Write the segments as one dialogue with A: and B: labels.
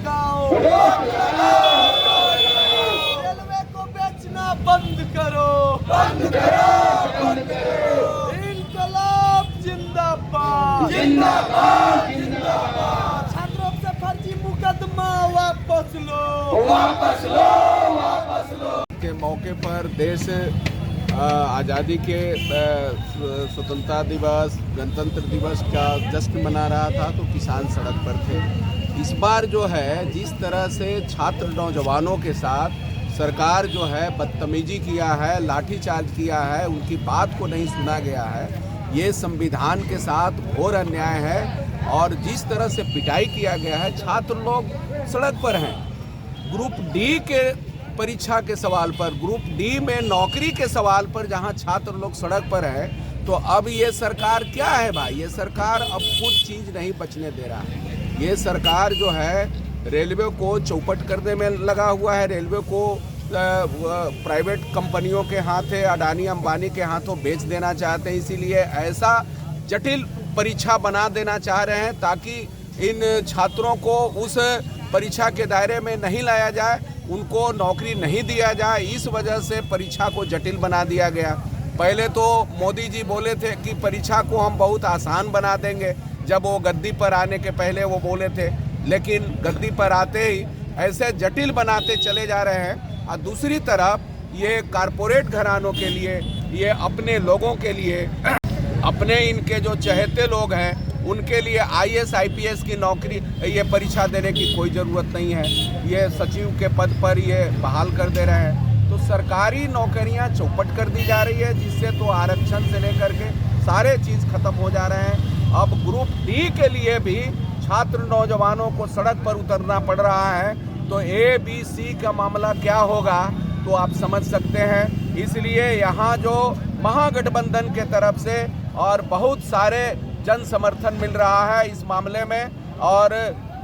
A: लगाओ, रेलवे को बेचना बंद करो, इनकलाब जिंदाबाद, छात्रों से फर्जी मुकदमा वापस लो।
B: के मौके पर देश आज़ादी के स्वतंत्रता दिवस, गणतंत्र दिवस का जश्न मना रहा था, तो किसान सड़क पर थे। इस बार जो है जिस तरह से छात्र नौजवानों के साथ सरकार जो है बदतमीजी किया है, लाठीचार्ज किया है, उनकी बात को नहीं सुना गया है, ये संविधान के साथ घोर अन्याय है। और जिस तरह से पिटाई किया गया है, छात्र लोग सड़क पर हैं। ग्रुप डी के परीक्षा के सवाल पर, ग्रुप डी में नौकरी के सवाल पर जहां छात्र लोग सड़क पर हैं, तो अब ये सरकार क्या है भाई? ये सरकार अब कुछ चीज़ नहीं बचने दे रहा है। ये सरकार जो है रेलवे को चौपट करने में लगा हुआ है, रेलवे को प्राइवेट कंपनियों के हाथे, अडानी अंबानी के हाथों बेच देना चाहते हैं। इसीलिए ऐसा जटिल परीक्षा बना देना चाह रहे हैं ताकि इन छात्रों को उस परीक्षा के दायरे में नहीं लाया जाए, उनको नौकरी नहीं दिया जाए। इस वजह से परीक्षा को जटिल बना दिया गया। पहले तो मोदी जी बोले थे कि परीक्षा को हम बहुत आसान बना देंगे, जब वो गद्दी पर आने के पहले वो बोले थे, लेकिन गद्दी पर आते ही ऐसे जटिल बनाते चले जा रहे हैं। और दूसरी तरफ ये कारपोरेट घरानों के लिए, ये अपने लोगों के लिए, अपने इनके जो चहेते लोग हैं उनके लिए IAS IPS की नौकरी, ये परीक्षा देने की कोई ज़रूरत नहीं है। ये सचिव के पद पर ये बहाल कर दे रहे हैं। तो सरकारी नौकरियां चौपट कर दी जा रही है, जिससे तो आरक्षण से लेकर के सारे चीज़ खत्म हो जा रहे हैं। अब ग्रुप डी के लिए भी छात्र नौजवानों को सड़क पर उतरना पड़ रहा है, तो ABC का मामला क्या होगा तो आप समझ सकते हैं। इसलिए यहाँ जो महागठबंधन के तरफ से और बहुत सारे जन समर्थन मिल रहा है इस मामले में। और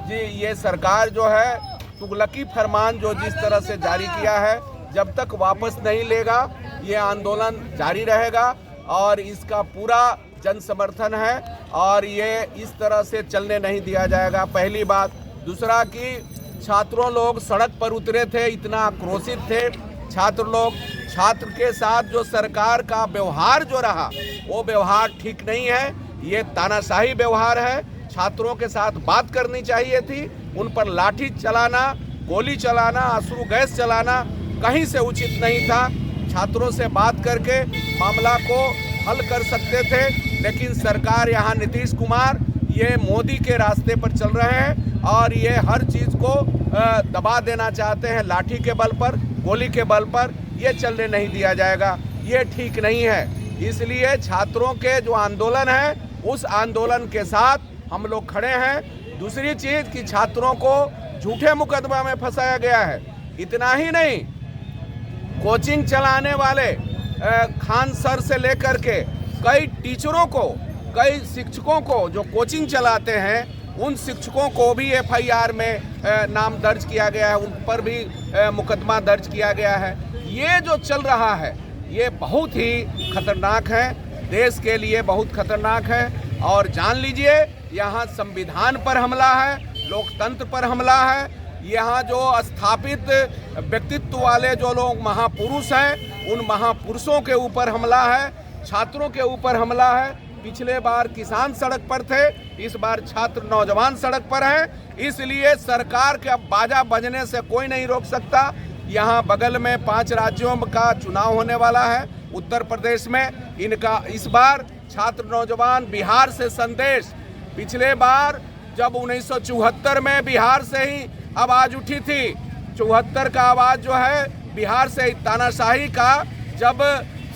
B: जी ये सरकार जो है तुगलकी फरमान जो जिस तरह से जारी किया है, जब तक वापस नहीं लेगा ये आंदोलन जारी रहेगा और इसका पूरा जन समर्थन है और ये इस तरह से चलने नहीं दिया जाएगा, पहली बात। दूसरा कि छात्रों लोग सड़क पर उतरे थे, इतना आक्रोशित थे छात्र लोग। छात्र के साथ जो सरकार का व्यवहार जो रहा वो व्यवहार ठीक नहीं है, ये तानाशाही व्यवहार है। छात्रों के साथ बात करनी चाहिए थी, उन पर लाठी चलाना, गोली चलाना, आंसू गैस चलाना कहीं से उचित नहीं था। छात्रों से बात करके मामला को हल कर सकते थे, लेकिन सरकार यहाँ नीतीश कुमार ये मोदी के रास्ते पर चल रहे हैं और ये हर चीज़ को दबा देना चाहते हैं, लाठी के बल पर, गोली के बल पर। ये चलने नहीं दिया जाएगा, ये ठीक नहीं है। इसलिए छात्रों के जो आंदोलन है उस आंदोलन के साथ हम लोग खड़े हैं। दूसरी चीज़ कि छात्रों को झूठे मुकदमा में फंसाया गया है। इतना ही नहीं, कोचिंग चलाने वाले खान सर से लेकर के कई टीचरों को, कई शिक्षकों को जो कोचिंग चलाते हैं, उन शिक्षकों को भी FIR में नाम दर्ज किया गया है, उन पर भी मुकदमा दर्ज किया गया है। ये जो चल रहा है ये बहुत ही खतरनाक है, देश के लिए बहुत खतरनाक है। और जान लीजिए यहाँ संविधान पर हमला है, लोकतंत्र पर हमला है। यहाँ जो स्थापित व्यक्तित्व वाले जो लोग महापुरुष हैं, उन महापुरुषों के ऊपर हमला है, छात्रों के ऊपर हमला है। पिछले बार किसान सड़क पर थे, इस बार छात्र नौजवान सड़क पर हैं। इसलिए सरकार के अब बाजा बजने से कोई नहीं रोक सकता। यहाँ बगल में 5 राज्यों का चुनाव होने वाला है, उत्तर प्रदेश में। इनका इस बार छात्र नौजवान बिहार से संदेश, पिछले बार जब 1974 में बिहार से ही आवाज़ उठी थी, 74 का आवाज़ जो है बिहार से, तानाशाही का जब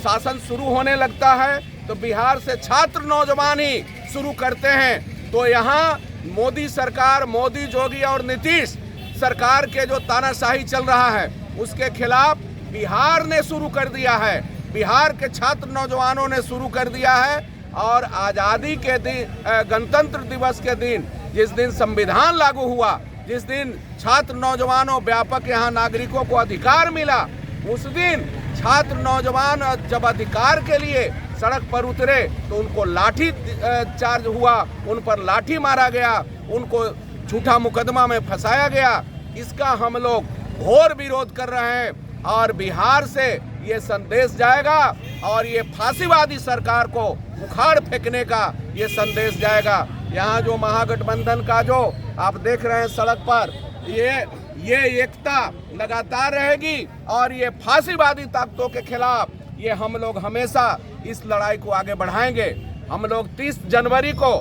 B: शासन शुरू होने लगता है तो बिहार से छात्र नौजवान ही शुरू करते हैं। तो यहाँ मोदी सरकार, मोदी, जोगी और नीतीश सरकार के जो तानाशाही चल रहा है उसके खिलाफ बिहार ने शुरू कर दिया है, बिहार के छात्र नौजवानों ने शुरू कर दिया है। और आज़ादी के दिन, गणतंत्र दिवस के दिन, जिस दिन संविधान लागू हुआ, जिस दिन छात्र नौजवानों व्यापक यहाँ नागरिकों को अधिकार मिला, उस दिन छात्र नौजवान जब अधिकार के लिए सड़क पर उतरे तो उनको लाठी चार्ज हुआ, उन पर लाठी मारा गया, उनको झूठा मुकदमा में फंसाया गया, इसका हम लोग घोर विरोध कर रहे हैं। और बिहार से ये संदेश जाएगा और ये फांसीवादी सरकार को उखाड़ फेंकने का ये संदेश जाएगा। यहाँ जो महागठबंधन का जो आप देख रहे हैं सड़क पर, ये एकता लगातार रहेगी और ये फांसीवादी ताकतों के खिलाफ ये हम लोग हमेशा इस लड़ाई को आगे बढ़ाएंगे। हम लोग 30 जनवरी को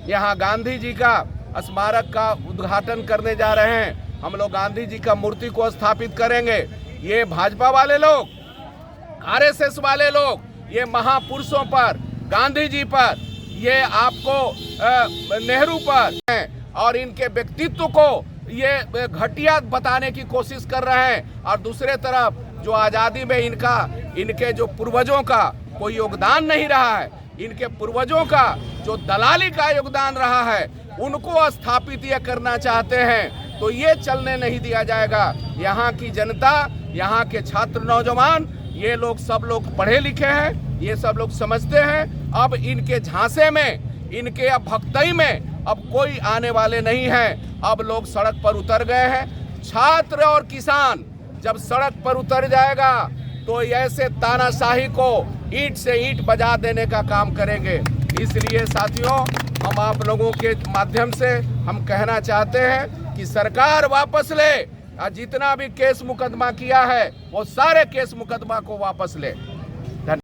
B: यहाँ गांधी जी का स्मारक का उद्घाटन करने जा रहे हैं। हम लोग गांधी जी का मूर्ति को स्थापित करेंगे। ये भाजपा वाले लोग, आरएसएस वाले लोग, ये महापुरुषों पर, गांधी जी पर, ये आपको नेहरू पर हैं और इनके व्यक्तित्व को ये घटिया बताने की कोशिश कर रहे हैं। और दूसरे तरफ जो आज़ादी में इनके जो पूर्वजों का कोई योगदान नहीं रहा है, इनके पूर्वजों का जो दलाली का योगदान रहा है, उनको स्थापित ये करना चाहते हैं, तो ये चलने नहीं दिया जाएगा। यहाँ की जनता, यहाँ के छात्र नौजवान, ये लोग सब लोग पढ़े लिखे हैं, ये सब लोग समझते हैं। अब इनके झांसे में, इनके अब भक्तई में अब कोई आने वाले नहीं हैं। अब लोग सड़क पर उतर गए हैं। छात्र और किसान जब सड़क पर उतर जाएगा तो ऐसे तानाशाही को ईंट से ईंट बजा देने का काम करेंगे। इसलिए साथियों, हम आप लोगों के माध्यम से हम कहना चाहते हैं कि सरकार वापस ले, जितना भी केस मुकदमा किया है वो सारे केस मुकदमा को वापस ले।